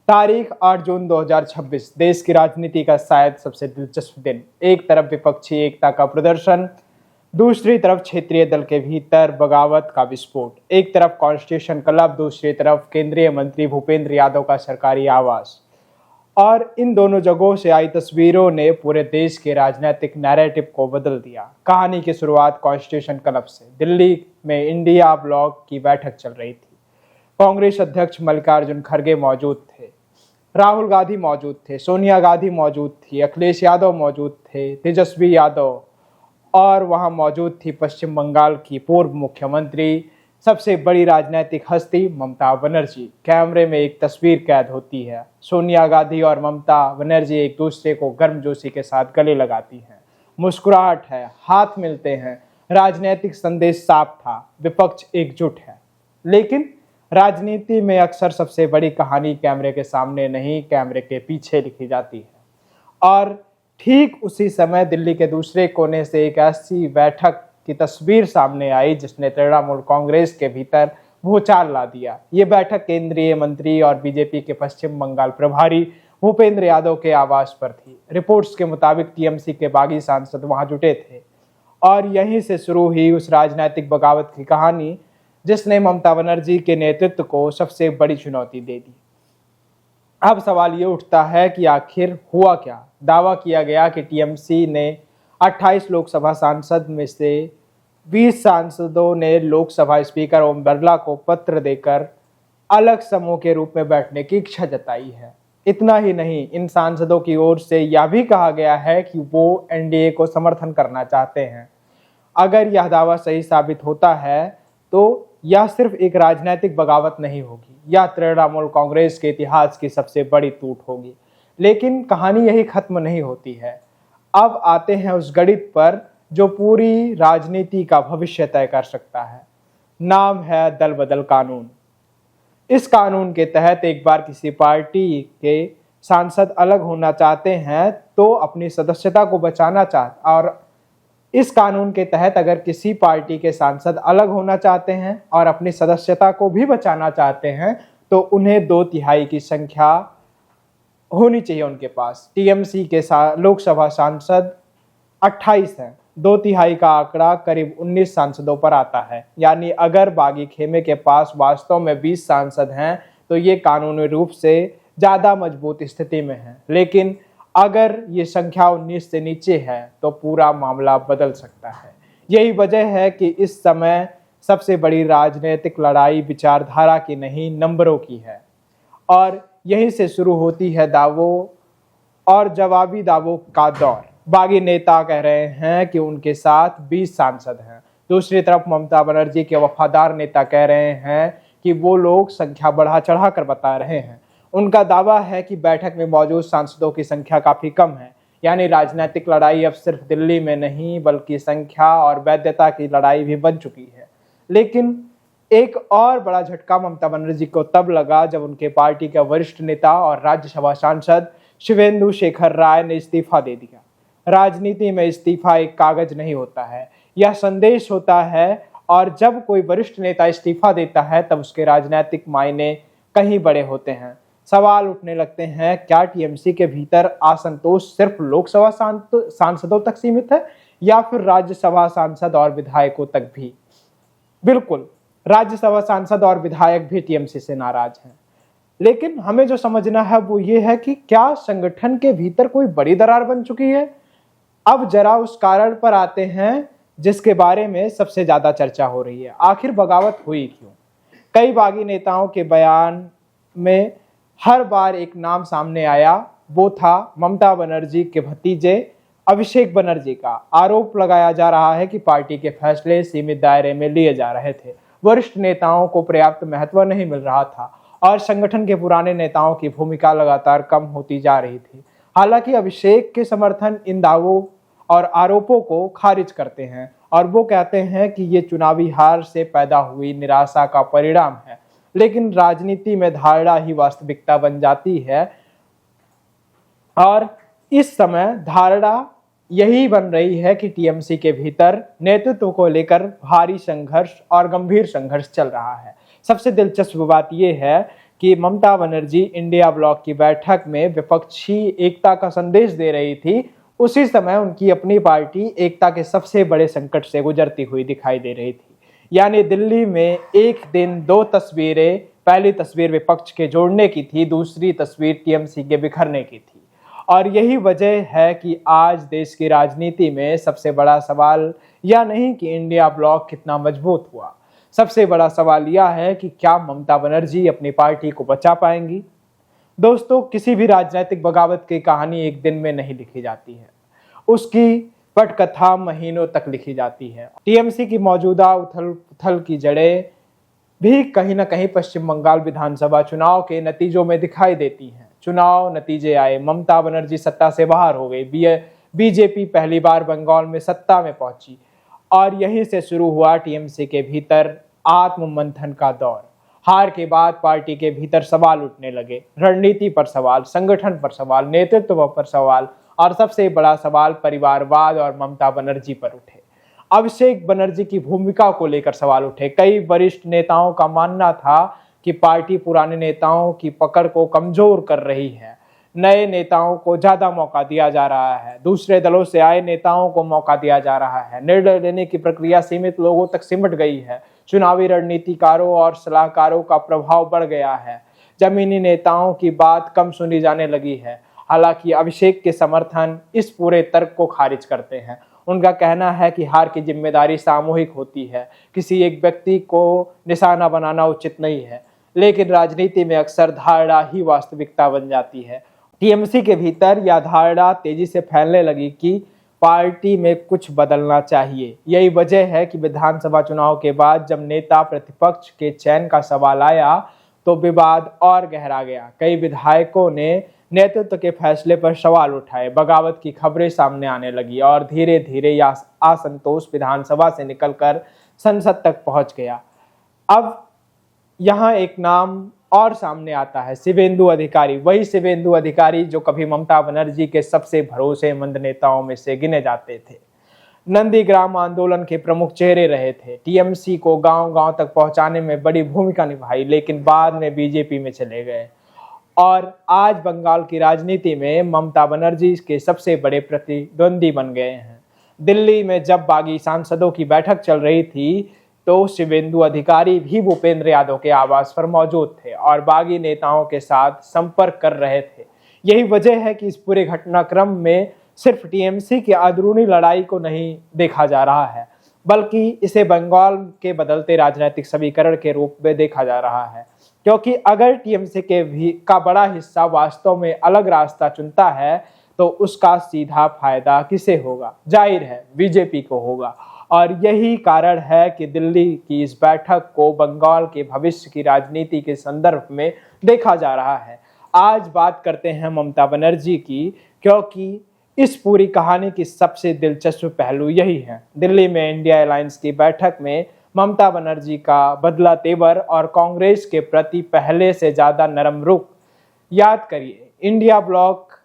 तारीख 8 जून 2026 देश की राजनीति का शायद सबसे दिलचस्प दिन। एक तरफ विपक्षी एकता का प्रदर्शन, दूसरी तरफ क्षेत्रीय दल के भीतर बगावत का विस्फोट। एक तरफ कॉन्स्टिट्यूशन क्लब, दूसरी तरफ केंद्रीय मंत्री भूपेंद्र यादव का सरकारी आवास। और इन दोनों जगहों से आई तस्वीरों ने पूरे देश के राजनीतिक नैरेटिव को बदल दिया। कहानी की शुरुआत कॉन्स्टिट्यूशन क्लब से। दिल्ली में इंडिया ब्लॉक की बैठक चल रही थी। कांग्रेस अध्यक्ष मल्लिकार्जुन खड़गे मौजूद थे, राहुल गांधी मौजूद थे, सोनिया गांधी मौजूद थी, अखिलेश यादव मौजूद थे, तेजस्वी यादव, और वहां मौजूद थी पश्चिम बंगाल की पूर्व मुख्यमंत्री, सबसे बड़ी राजनीतिक हस्ती ममता बनर्जी। कैमरे में एक तस्वीर कैद होती है। सोनिया गांधी और ममता बनर्जी एक दूसरे को गर्मजोशी के साथ गले लगाती हैं, मुस्कुराहट है, हाथ मिलते हैं। राजनीतिक संदेश साफ था, विपक्ष एकजुट है। लेकिन राजनीति में अक्सर सबसे बड़ी कहानी कैमरे के सामने नहीं, कैमरे के पीछे लिखी जाती है। और ठीक उसी समय दिल्ली के दूसरे कोने से एक ऐसी बैठक की तस्वीर सामने आई जिसने तृणमूल कांग्रेस के भीतर भूचाल ला दिया। ये बैठक केंद्रीय मंत्री और बीजेपी के पश्चिम बंगाल प्रभारी भूपेंद्र यादव के आवास पर थी। रिपोर्ट्स के मुताबिक टीएमसी के बागी सांसद वहां जुटे थे और यहीं से शुरू हुई उस राजनीतिक बगावत की कहानी जिसने ममता बनर्जी के नेतृत्व को सबसे बड़ी चुनौती दे दी। अब सवाल ये उठता है कि आखिर हुआ क्या। दावा किया गया कि टीएमसी ने 28 लोकसभा सांसद में से 20 सांसदों ने लोकसभा स्पीकर ओम बिरला को पत्र देकर अलग समूह के रूप में बैठने की इच्छा जताई है। इतना ही नहीं, इन सांसदों की ओर से यह भी कहा गया है कि वो एनडीए को समर्थन करना चाहते हैं। अगर यह दावा सही साबित होता है तो यह सिर्फ एक राजनीतिक बगावत नहीं होगी, यह तृणमूल कांग्रेस के इतिहास की सबसे बड़ी टूट होगी। लेकिन कहानी यही खत्म नहीं होती है। अब आते हैं उस गणित पर जो पूरी राजनीति का भविष्य तय कर सकता है। नाम है दल बदल कानून। इस कानून के तहत एक बार किसी पार्टी के सांसद अलग होना चाहते हैं तो अपनी सदस्यता को बचाना चाहते, और इस कानून के तहत अगर किसी पार्टी के सांसद अलग होना चाहते हैं और अपनी सदस्यता को भी बचाना चाहते हैं तो उन्हें 2/3 की संख्या होनी चाहिए उनके पास। टीएमसी के लोकसभा सांसद 28 हैं, 2/3 का आंकड़ा करीब 19 सांसदों पर आता है। यानी अगर बागी खेमे के पास वास्तव में 20 सांसद हैं तो ये कानूनी रूप से ज्यादा मजबूत स्थिति में है। लेकिन अगर ये संख्या 19 से नीचे है तो पूरा मामला बदल सकता है। यही वजह है कि इस समय सबसे बड़ी राजनीतिक लड़ाई विचारधारा की नहीं, नंबरों की है। और यहीं से शुरू होती है दावों और जवाबी दावों का दौर। बागी नेता कह रहे हैं कि उनके साथ 20 सांसद हैं। दूसरी तरफ ममता बनर्जी के वफादार नेता कह रहे हैं कि वो लोग संख्या बढ़ा चढ़ा कर बता रहे हैं। उनका दावा है कि बैठक में मौजूद सांसदों की संख्या काफी कम है। यानी राजनीतिक लड़ाई अब सिर्फ दिल्ली में नहीं बल्कि संख्या और वैधता की लड़ाई भी बन चुकी है। लेकिन एक और बड़ा झटका ममता बनर्जी को तब लगा जब उनके पार्टी के वरिष्ठ नेता और राज्यसभा सांसद शिवेंदु शेखर राय ने इस्तीफा दे दिया। राजनीति में इस्तीफा एक कागज नहीं होता है, यह संदेश होता है। और जब कोई वरिष्ठ नेता इस्तीफा देता है तब उसके राजनीतिक मायने कहीं बड़े होते हैं। सवाल उठने लगते हैं, क्या टीएमसी के भीतर असंतोष सिर्फ लोकसभा सांसदों तक सीमित है या फिर राज्यसभा सांसद और विधायकों तक भी? बिल्कुल, राज्यसभा सांसद और विधायक भी टीएमसी से नाराज हैं। लेकिन हमें जो समझना है वो ये है कि क्या संगठन के भीतर कोई बड़ी दरार बन चुकी है? अब जरा उस कारण पर आते हैं जिसके बारे में सबसे ज्यादा चर्चा हो रही है। आखिर बगावत हुई क्यों? कई बागी नेताओं के बयान में हर बार एक नाम सामने आया, वो था ममता बनर्जी के भतीजे अभिषेक बनर्जी का। आरोप लगाया जा रहा है कि पार्टी के फैसले सीमित दायरे में लिए जा रहे थे, वरिष्ठ नेताओं को पर्याप्त महत्व नहीं मिल रहा था और संगठन के पुराने नेताओं की भूमिका लगातार कम होती जा रही थी। हालांकि अभिषेक के समर्थन इन दावों और आरोपों को खारिज करते हैं और वो कहते हैं कि ये चुनावी हार से पैदा हुई निराशा का परिणाम है। लेकिन राजनीति में धारणा ही वास्तविकता बन जाती है और इस समय धारणा यही बन रही है कि टीएमसी के भीतर नेतृत्व को लेकर भारी संघर्ष और गंभीर संघर्ष चल रहा है। सबसे दिलचस्प बात यह है कि ममता बनर्जी इंडिया ब्लॉक की बैठक में विपक्षी एकता का संदेश दे रही थी, उसी समय उनकी अपनी पार्टी एकता के सबसे बड़े संकट से गुजरती हुई दिखाई दे रही थी। यानी दिल्ली में एक दिन दो तस्वीरें, पहली तस्वीर विपक्ष के जोड़ने की थी, दूसरी तस्वीर टीएमसी के बिखरने की थी। और यही वजह है कि आज देश की राजनीति में सबसे बड़ा सवाल यह नहीं कि इंडिया ब्लॉक कितना मजबूत हुआ, सबसे बड़ा सवाल यह है कि क्या ममता बनर्जी अपनी पार्टी को बचा पाएंगी। दोस्तों, किसी भी राजनीतिक बगावत की कहानी एक दिन में नहीं लिखी जाती है, उसकी पटकथा महीनों तक लिखी जाती है। टीएमसी की मौजूदा उथल पुथल की जड़ें भी कहीं ना कहीं पश्चिम बंगाल विधानसभा चुनाव के नतीजों में दिखाई देती हैं। चुनाव नतीजे आए, ममता बनर्जी सत्ता से बाहर हो गई, बीजेपी पहली बार बंगाल में सत्ता में पहुंची और यहीं से शुरू हुआ टीएमसी के भीतर आत्ममंथन का दौर। हार के बाद पार्टी के भीतर सवाल उठने लगे, रणनीति पर सवाल, संगठन पर सवाल, नेतृत्व पर सवाल और सबसे बड़ा सवाल परिवारवाद और ममता बनर्जी पर उठे। अभिषेक बनर्जी की भूमिका को लेकर सवाल उठे। कई वरिष्ठ नेताओं का मानना था कि पार्टी पुराने नेताओं की पकड़ को कमजोर कर रही है, नए नेताओं को ज्यादा मौका दिया जा रहा है, दूसरे दलों से आए नेताओं को मौका दिया जा रहा है, निर्णय लेने की प्रक्रिया सीमित लोगों तक सिमट गई है, चुनावी रणनीतिकारों और सलाहकारों का प्रभाव बढ़ गया है, जमीनी नेताओं की बात कम सुनी जाने लगी है। हालांकि अभिषेक के समर्थन इस पूरे तर्क को खारिज करते हैं। उनका कहना है कि हार की जिम्मेदारी सामूहिक होती है, किसी एक व्यक्ति को निशाना बनाना उचित नहीं है, लेकिन राजनीति में अक्सर धारणा ही वास्तविकता बन जाती है। टीएमसी के भीतर यह धारणा तेजी से फैलने लगी कि पार्टी में कुछ बदलना चाहिए। यही वजह है कि विधानसभा चुनाव के बाद जब नेता प्रतिपक्ष के चयन का सवाल आया तो विवाद और गहरा गया। कई विधायकों ने नेतृत्व के फैसले पर सवाल उठाए, बगावत की खबरें सामने आने लगी और धीरे धीरे यह असंतोष विधानसभा से निकलकर संसद तक पहुंच गया। अब यहाँ एक नाम और सामने आता है, शिवेंदु अधिकारी। वही शिवेंदु अधिकारी जो कभी ममता बनर्जी के सबसे भरोसेमंद नेताओं में से गिने जाते थे, नंदीग्राम आंदोलन के प्रमुख चेहरे रहे थे, टीएमसी को गांव-गांव तक पहुंचाने में बड़ी भूमिका निभाई, लेकिन बाद में बीजेपी में चले गए और आज बंगाल की राजनीति में ममता बनर्जी के सबसे बड़े प्रतिद्वंदी बन गए हैं। दिल्ली में जब बागी सांसदों की बैठक चल रही थी तो शिवेंदु अधिकारी भी भूपेंद्र यादव के आवास पर मौजूद थे और बागी नेताओं के साथ संपर्क कर रहे थे। यही वजह है कि इस पूरे घटनाक्रम में सिर्फ टीएमसी की अंदरूनी लड़ाई को नहीं देखा जा रहा है, बल्कि इसे बंगाल के बदलते राजनीतिक समीकरण के रूप में देखा जा रहा है। क्योंकि अगर टीएमसी का बड़ा हिस्सा वास्तव में अलग रास्ता चुनता है तो उसका सीधा फायदा किसे होगा? जाहिर है बीजेपी को होगा। और यही कारण है कि दिल्ली की इस बैठक को बंगाल के भविष्य की राजनीति के संदर्भ में देखा जा रहा है। आज बात करते हैं ममता बनर्जी की, क्योंकि इस पूरी कहानी की सबसे दिलचस्प पहलू यही है। दिल्ली में इंडिया अलायंस की बैठक में ममता बनर्जी का बदला तेवर और कांग्रेस के प्रति पहले से ज्यादा नरम रुख। याद करिए, इंडिया ब्लॉक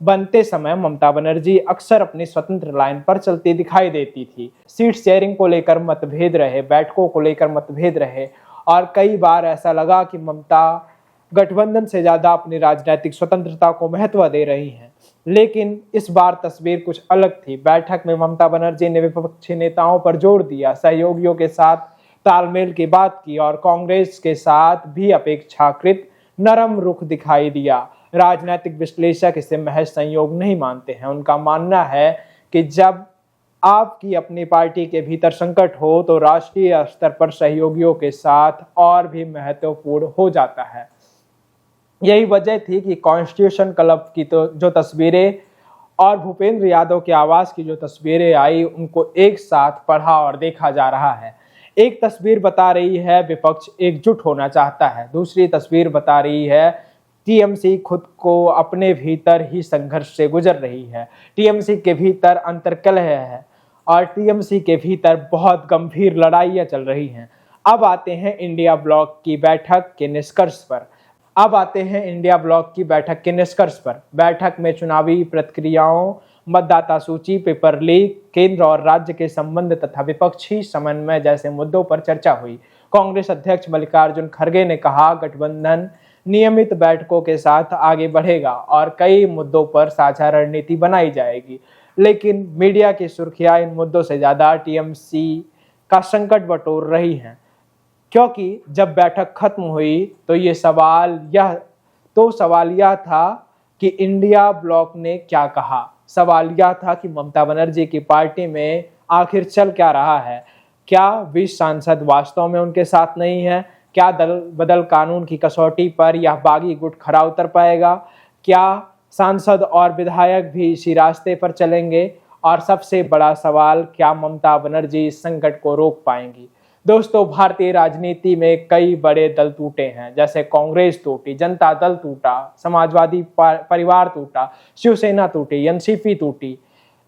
बनते समय ममता बनर्जी अक्सर अपनी स्वतंत्र लाइन पर चलती दिखाई देती थी। सीट शेयरिंग को लेकर मतभेद रहे, बैठकों को लेकर मतभेद रहे और कई बार ऐसा लगा कि ममता गठबंधन से ज्यादा अपनी राजनीतिक स्वतंत्रता को महत्व दे रही हैं। लेकिन इस बार तस्वीर कुछ अलग थी। बैठक में ममता बनर्जी ने विपक्षी नेताओं पर जोर दिया, सहयोगियों के साथ तालमेल की बात की और कांग्रेस के साथ भी अपेक्षाकृत नरम रुख दिखाई दिया। राजनीतिक विश्लेषक इसे महज संयोग नहीं मानते हैं। उनका मानना है कि जब आपकी अपनी पार्टी के भीतर संकट हो तो राष्ट्रीय स्तर पर सहयोगियों के साथ और भी महत्वपूर्ण हो जाता है। यही वजह थी कि कॉन्स्टिट्यूशन क्लब की तो जो तस्वीरें और भूपेंद्र यादव के आवास की जो तस्वीरें आई, उनको एक साथ पढ़ा और देखा जा रहा है। एक तस्वीर बता रही है विपक्ष एकजुट होना चाहता है, दूसरी तस्वीर बता रही है टीएमसी खुद को अपने भीतर ही संघर्ष से गुजर रही है। टीएमसी के भीतर अंतर्कलह है और टीएमसी के भीतर बहुत गंभीर लड़ाइयां चल रही हैं। अब आते हैं इंडिया ब्लॉक की बैठक के निष्कर्ष पर। बैठक में चुनावी प्रक्रियाओं, मतदाता सूची, पेपर लीक, केंद्र और राज्य के संबंध तथा विपक्षी समन्वय जैसे मुद्दों पर चर्चा हुई। कांग्रेस अध्यक्ष मल्लिकार्जुन खड़गे ने कहा, गठबंधन नियमित बैठकों के साथ आगे बढ़ेगा और कई मुद्दों पर साझा रणनीति बनाई जाएगी। लेकिन मीडिया की सुर्खियां इन मुद्दों से ज्यादा टीएमसी का संकट बटोर रही हैं, क्योंकि जब बैठक खत्म हुई तो सवाल यह था कि इंडिया ब्लॉक ने क्या कहा। सवाल यह था कि ममता बनर्जी की पार्टी में आखिर चल क्या रहा है। क्या 20 सांसद वास्तव में उनके साथ नहीं है? क्या दल बदल कानून की कसौटी पर यह बागी गुट खरा उतर पाएगा? क्या सांसद और विधायक भी इसी रास्ते पर चलेंगे? और सबसे बड़ा सवाल, क्या ममता बनर्जी इस संकट को रोक पाएंगी? दोस्तों, भारतीय राजनीति में कई बड़े दल टूटे हैं, जैसे कांग्रेस टूटी, जनता दल टूटा, समाजवादी परिवार टूटा, शिवसेना टूटी, एनसीपी टूटी।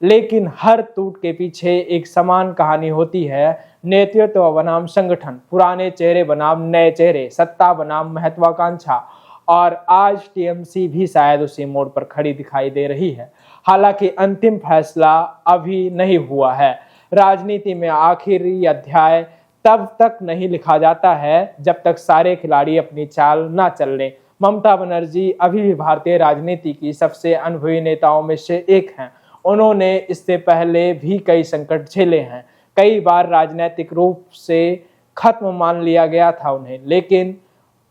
लेकिन हर टूट के पीछे एक समान कहानी होती है। नेतृत्व बनाम संगठन, पुराने चेहरे बनाम नए चेहरे, सत्ता बनाम महत्वाकांक्षा। और आज टीएमसी भी शायद उसी मोड़ पर खड़ी दिखाई दे रही है। हालांकि अंतिम फैसला अभी नहीं हुआ है। राजनीति में आखिरी अध्याय तब तक नहीं लिखा जाता है जब तक सारे खिलाड़ी अपनी चाल ना चल लें। ममता बनर्जी अभी भी भारतीय राजनीति की सबसे अनुभवी नेताओं में से एक हैं। उन्होंने इससे पहले भी कई संकट झेले हैं। कई बार राजनीतिक रूप से खत्म मान लिया गया था उन्हें, लेकिन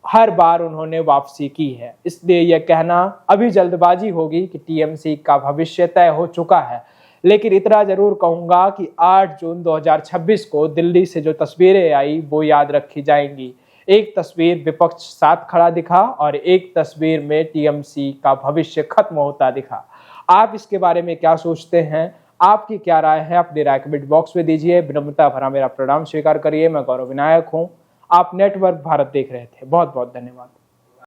हर बार उन्होंने वापसी की है। इसलिए यह कहना अभी जल्दबाजी होगी कि टीएमसी का भविष्य तय हो चुका है। लेकिन इतना जरूर कहूंगा कि 8 जून 2026 को दिल्ली से जो तस्वीरें आई वो याद रखी जाएंगी। एक तस्वीर विपक्ष साथ खड़ा दिखा और एक तस्वीर में टीएमसी का भविष्य खत्म होता दिखा। आप इसके बारे में क्या सोचते हैं? आपकी क्या राय है? अपनी राय कमेंट बॉक्स में दीजिए। विनम्रता भरा मेरा प्रणाम स्वीकार करिए। मैं गौरव विनायक हूँ। आप नेटवर्क भारत देख रहे थे। बहुत बहुत धन्यवाद।